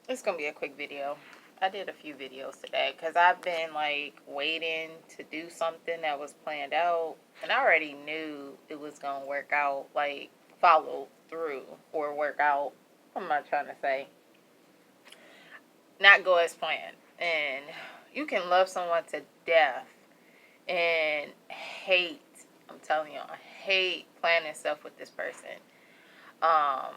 It's gonna be a quick video. I did a few videos today because I've been like waiting to do something that was planned out, and I already knew it was gonna work out, like follow through or work out. What am I trying to say? Not go as planned. And you can love someone to death and hate. I'm telling you, I hate planning stuff with this person. Um,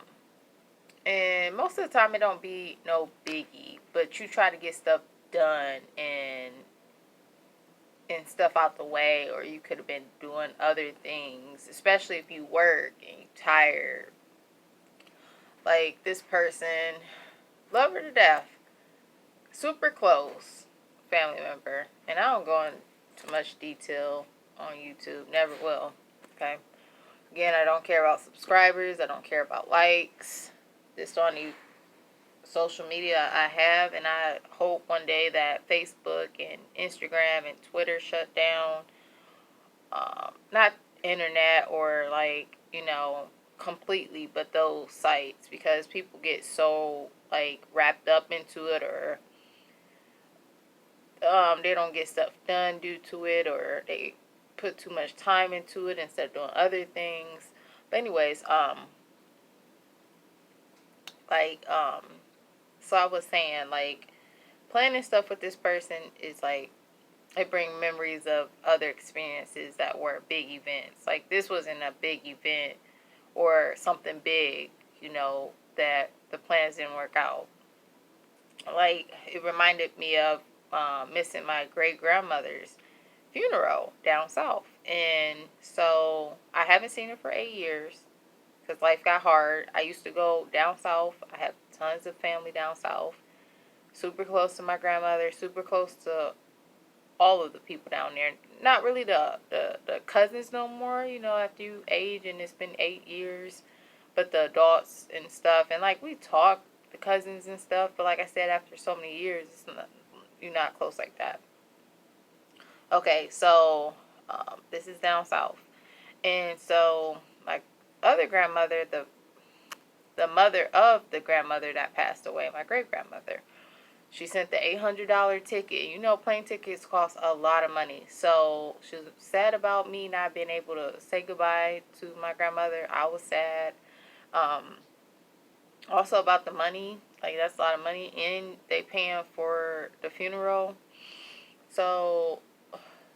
And most of the time it don't be no biggie, but you try to get stuff done and stuff out the way, or you could have been doing other things, especially if you work and you tired. Like this person, love her to death, super close family member, and I don't go into much detail on YouTube, never will. Okay. Again, I don't care about subscribers, I don't care about likes. This on you social media I have, and I hope one day that Facebook and Instagram and Twitter shut down. Not internet or like, completely, but those sites, because people get so like wrapped up into it, or they don't get stuff done due to it, or they put too much time into it instead of doing other things. But anyways, like so I was saying, like, planning stuff with this person is like, it bring memories of other experiences that were big events. Like this wasn't a big event or something big, that the plans didn't work out. Like it reminded me of missing my great grandmother's funeral down south, and so I haven't seen her for 8 years because life got hard. I used to go down south. I have tons of family down south. Super close to my grandmother. Super close to all of the people down there. Not really the cousins no more, after you age and it's been 8 years, but the adults and stuff. And like we talk, the cousins and stuff, but like I said, after so many years, you're not close like that. Okay, so this is down south. And so my other grandmother, the mother of the grandmother that passed away, my great grandmother, she sent the $800 ticket. Plane tickets cost a lot of money. So she was sad about me not being able to say goodbye to my grandmother. I was sad. Um, Also about the money. Like, that's a lot of money. And they paying for the funeral. So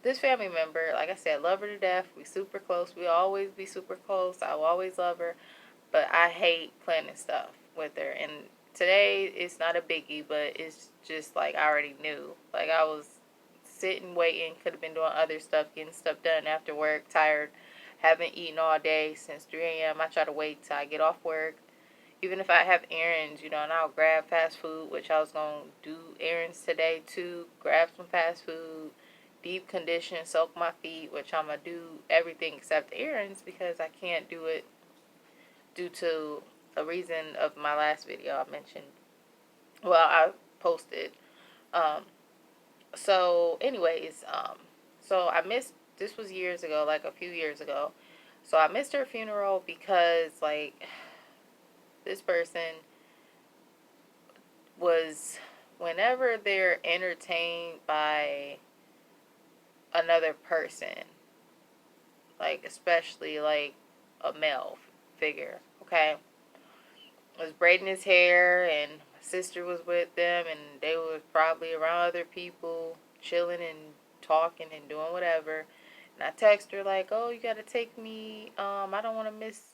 this family member, like I said, love her to death. We super close. We always be super close. I will always love her. But I hate planning stuff with her. And today it's not a biggie, but it's just like I already knew. Like I was sitting, waiting, could have been doing other stuff, getting stuff done after work, tired, haven't eaten all day since 3 a.m. I try to wait till I get off work. Even if I have errands, and I'll grab fast food, which I was going to do errands today too. Grab some fast food, deep condition, soak my feet, which I'm going to do everything except errands because I can't do it due to a reason of my last video I mentioned. Well, I posted. Um, so, anyways, so I missed. This was years ago, like a few years ago. So I missed her funeral because, like, this person was, whenever they're entertained by another person, like especially like a male figure, okay, was braiding his hair, and my sister was with them, and they were probably around other people, chilling and talking and doing whatever. And I text her like, "Oh, you gotta take me. I don't want to miss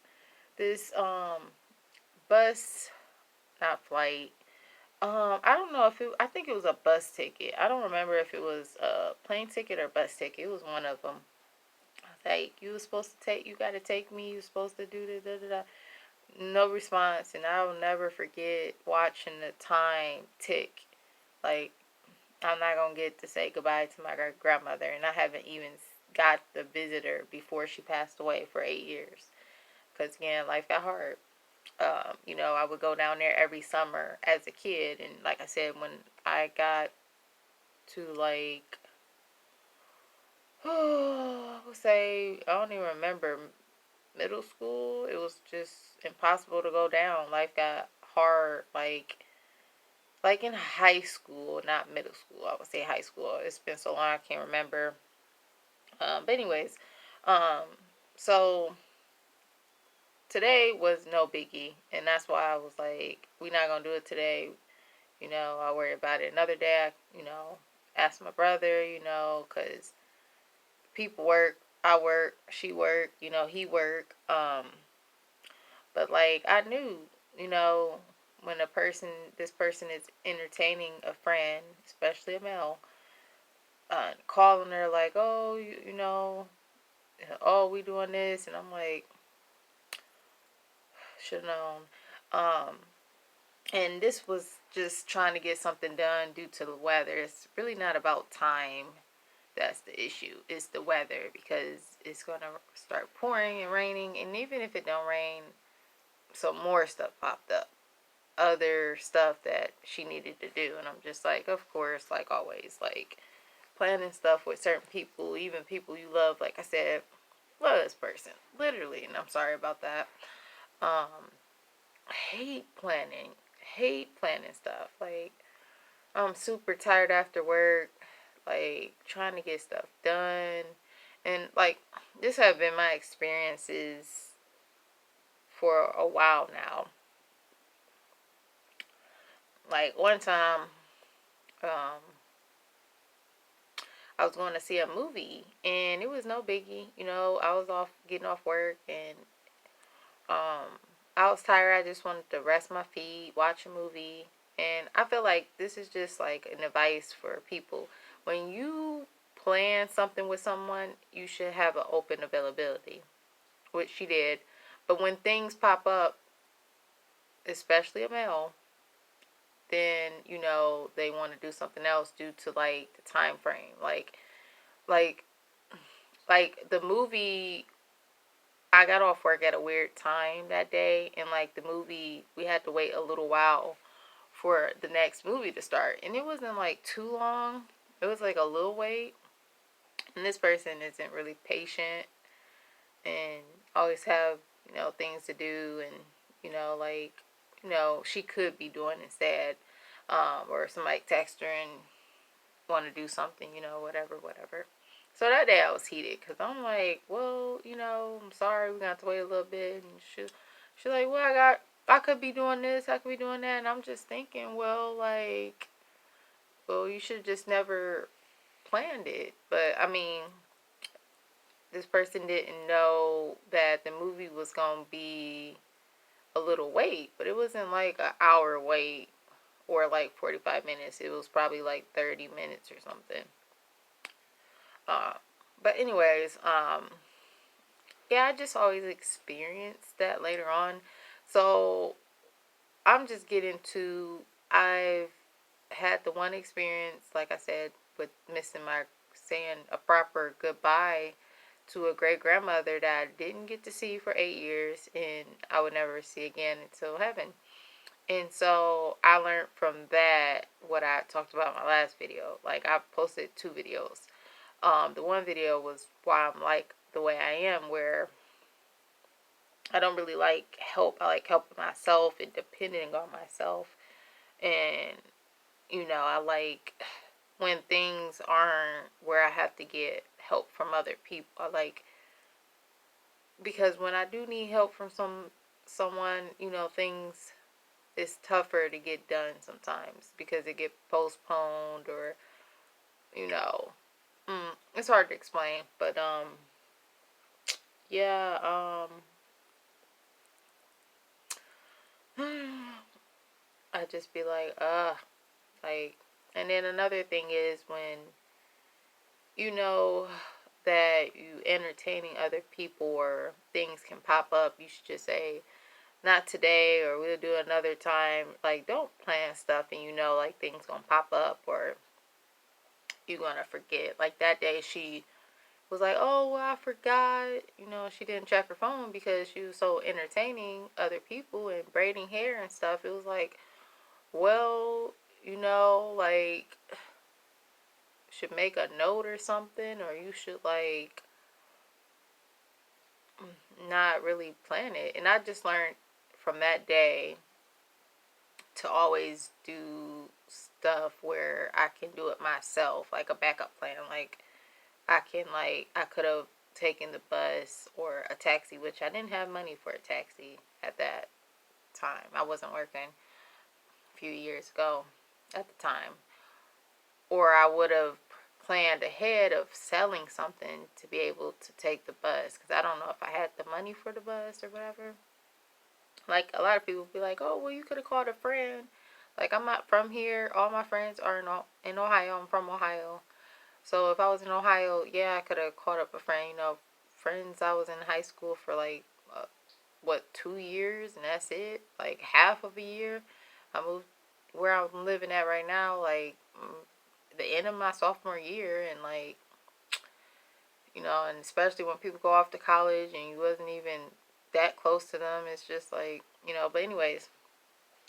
this bus, not flight. I don't know if it. I think it was a bus ticket. I don't remember if it was a plane ticket or bus ticket. It was one of them. Like, you were supposed to take. You gotta take me. You were supposed to do da da da da." No response, and I will never forget watching the time tick. Like, I'm not gonna get to say goodbye to my grandmother, and I haven't even got the visitor before she passed away for 8 years. Because again, life got hard. I would go down there every summer as a kid, and like I said, when I got to like, I would say, I don't even remember, middle school, it was just impossible to go down. Life got hard. Like, like in high school, not middle school. I would say high school. It's been so long I can't remember. But anyways, um, so today was no biggie, and that's why I was like, we're not gonna do it today. I'll worry about it another day. Ask my brother. Cause people work. I work. She work. He work. But like I knew, you know, when this person is entertaining a friend, especially a male, calling her like, oh, oh, we doing this, and I'm like, should have known. Um, and this was just trying to get something done due to the weather. It's really not about time. That's the issue. It's the weather because it's gonna start pouring and raining, and even if it don't rain, some more stuff popped up. Other stuff that she needed to do, and I'm just like, of course, like always, like planning stuff with certain people, even people you love. Like I said, love this person, literally, and I'm sorry about that. Um, hate planning stuff. Like I'm super tired after work, like trying to get stuff done, and like this have been my experiences for a while now. Like one time, um, I was going to see a movie, and it was no biggie. I was getting off work, and I was tired. I just wanted to rest my feet, watch a movie, and I feel like this is just like an advice for people. When you plan something with someone, you should have an open availability, which she did. But when things pop up, especially a male, then they want to do something else due to like the time frame, like the movie. I got off work at a weird time that day, and like the movie, we had to wait a little while for the next movie to start, and it wasn't like too long. It was like a little wait, and this person isn't really patient and always have things to do, and like she could be doing instead, or somebody text her and want to do something, whatever. So that day I was heated because I'm like, well, I'm sorry, we're going to have to wait a little bit. And she's like, well, I could be doing this, I could be doing that. And I'm just thinking, well, you should have just never planned it. But I mean, this person didn't know that the movie was going to be a little wait, but it wasn't like an hour wait or like 45 minutes. It was probably like 30 minutes or something. Uh, but anyways, yeah, I just always experienced that later on. So I'm just getting to, I've had the one experience, like I said, with saying a proper goodbye to a great grandmother that I didn't get to see for 8 years, and I would never see again until heaven. And so I learned from that what I talked about in my last video. Like I posted 2 videos. The one video was why I'm like the way I am, where I don't really like help. I like helping myself and depending on myself. And, I like when things aren't where I have to get help from other people. I like, because when I do need help from someone, things, it's tougher to get done sometimes because it get postponed, or, you know, it's hard to explain. But, yeah, I just be like, like, and then another thing is when you know that you entertaining other people or things can pop up, you should just say, not today, or we'll do another time. Like, don't plan stuff and like things gonna pop up or you gonna forget. Like that day she was like, oh, well, I forgot, she didn't check her phone because she was so entertaining other people and braiding hair and stuff. It was like, well, like, should make a note or something, or you should like not really plan it. And I just learned from that day to always do stuff where I can do it myself, like a backup plan. Like I could have taken the bus or a taxi, which I didn't have money for a taxi at that time. I wasn't working a few years ago at the time. Or I would have planned ahead of selling something to be able to take the bus, because I don't know if I had the money for the bus or whatever. Like, a lot of people be like, oh, well, you could have called a friend. Like, I'm not from here. All my friends are in Ohio. I'm from Ohio. So if I was in Ohio, yeah, I could have called up a friend. You know, friends I was in high school for like, 2 years, and that's it. Like, half of a year. I moved where I'm living at right now, like, the end of my sophomore year, and like, and especially when people go off to college and you wasn't even that close to them, it's just like, but anyways,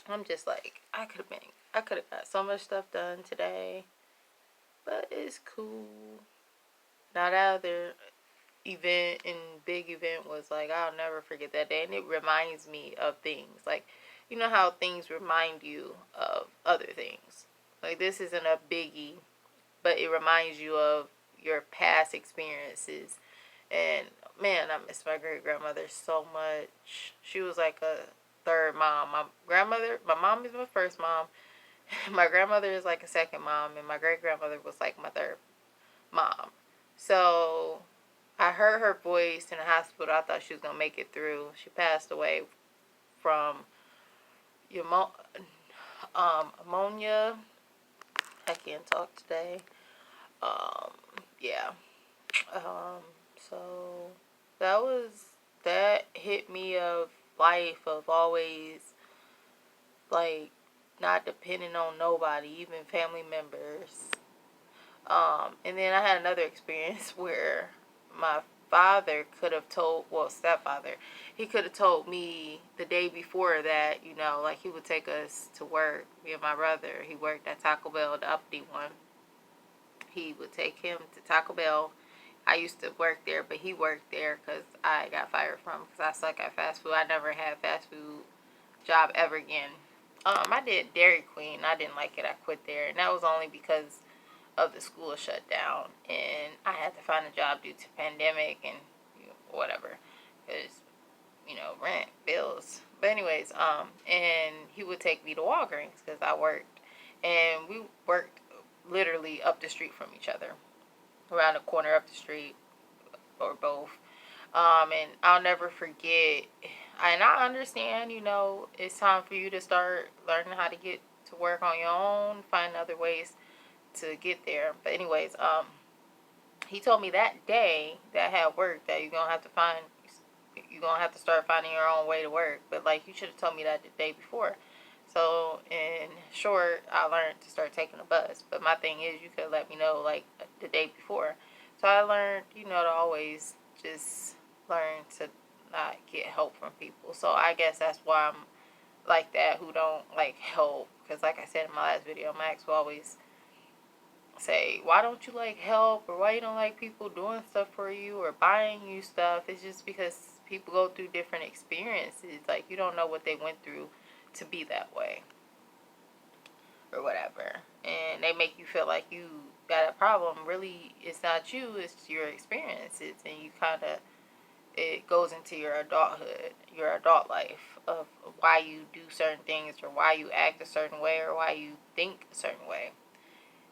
I'm just like, I could have got so much stuff done today, but it's cool. Now that other event and big event was like, I'll never forget that day, and it reminds me of things. Like, you know how things remind you of other things. Like, this isn't a biggie, but it reminds you of your past experiences. And man, I miss my great grandmother so much. She was like a third mom. My mom is my first mom. My grandmother is like a second mom, and my great grandmother was like my third mom. So I heard her voice in the hospital. I thought she was gonna make it through. She passed away from ammonia. I can't talk today. Um, yeah. Um, so that was that hit me of life, of always like not depending on nobody, even family members. And then I had another experience where my father could have told, well, stepfather, he could have told me the day before that, like he would take us to work. Me and my brother, he worked at Taco Bell, the uppity one. He would take him to Taco Bell. I used to work there, but he worked there because I got fired from, because I suck at fast food. I never had a fast food job ever again. I did Dairy Queen. I didn't like it. I quit there, and that was only because of the school shut down, and I had to find a job due to pandemic and whatever, because rent, bills. But anyways, and he would take me to Walgreens because I worked, and we worked literally up the street from each other, around the corner up the street, or both. And I'll never forget. And I understand, it's time for you to start learning how to get to work on your own, find other ways to get there. But anyways, he told me that day that I had work that you're gonna have to start finding your own way to work. But like, you should have told me that the day before. So in short, I learned to start taking the bus. But my thing is, you could let me know like the day before. So I learned, to always just learn to not get help from people. So I guess that's why I'm like that, who don't like help. Because like I said in my last video, Max will always say, why don't you like help, or why you don't like people doing stuff for you or buying you stuff. It's just because people go through different experiences. Like, you don't know what they went through to be that way or whatever, and they make you feel like you got a problem. Really, it's not you, it's your experiences. And you kind of, it goes into your adulthood, your adult life, of why you do certain things, or why you act a certain way, or why you think a certain way.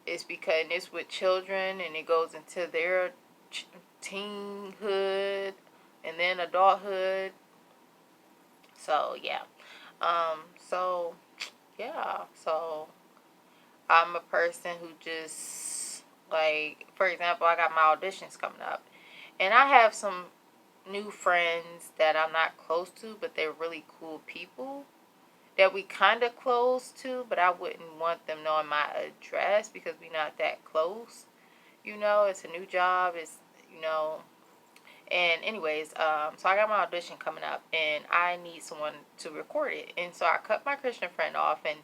It's because it's with children, and it goes into their teenhood and then adulthood. So yeah. So yeah. So I'm a person who just, like, for example, I got my auditions coming up, and I have some new friends that I'm not close to, but they're really cool people that we kind of close to, but I wouldn't want them knowing my address because we're not that close. It's a new job. It's, and anyways, so I got my audition coming up, and I need someone to record it. And so I cut my Christian friend off, and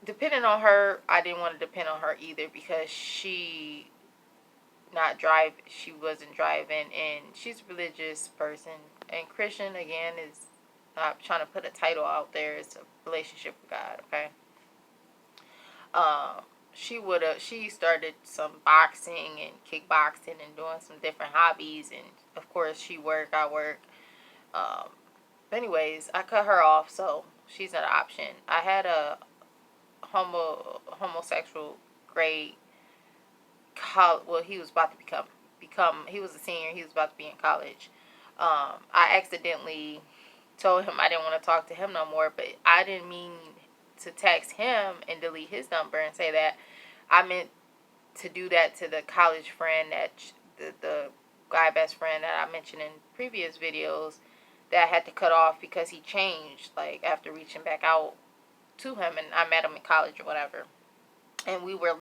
depending on her, I didn't want to depend on her either, because she wasn't driving, and she's a religious person. And Christian, again, is not trying to put a title out there. It's a relationship with God, okay? Um, she started some boxing and kickboxing and doing some different hobbies, and of course she I work. Um, but anyways, I cut her off, so she's not an option. I had a homosexual grade well, he was about to become he was a senior, he was about to be in college. I accidentally told him I didn't want to talk to him no more, but I didn't mean to text him and delete his number and say that. I meant to do that to the college friend that the guy best friend that I mentioned in previous videos that I had to cut off because he changed, like, after reaching back out to him, and I met him in college or whatever, and we were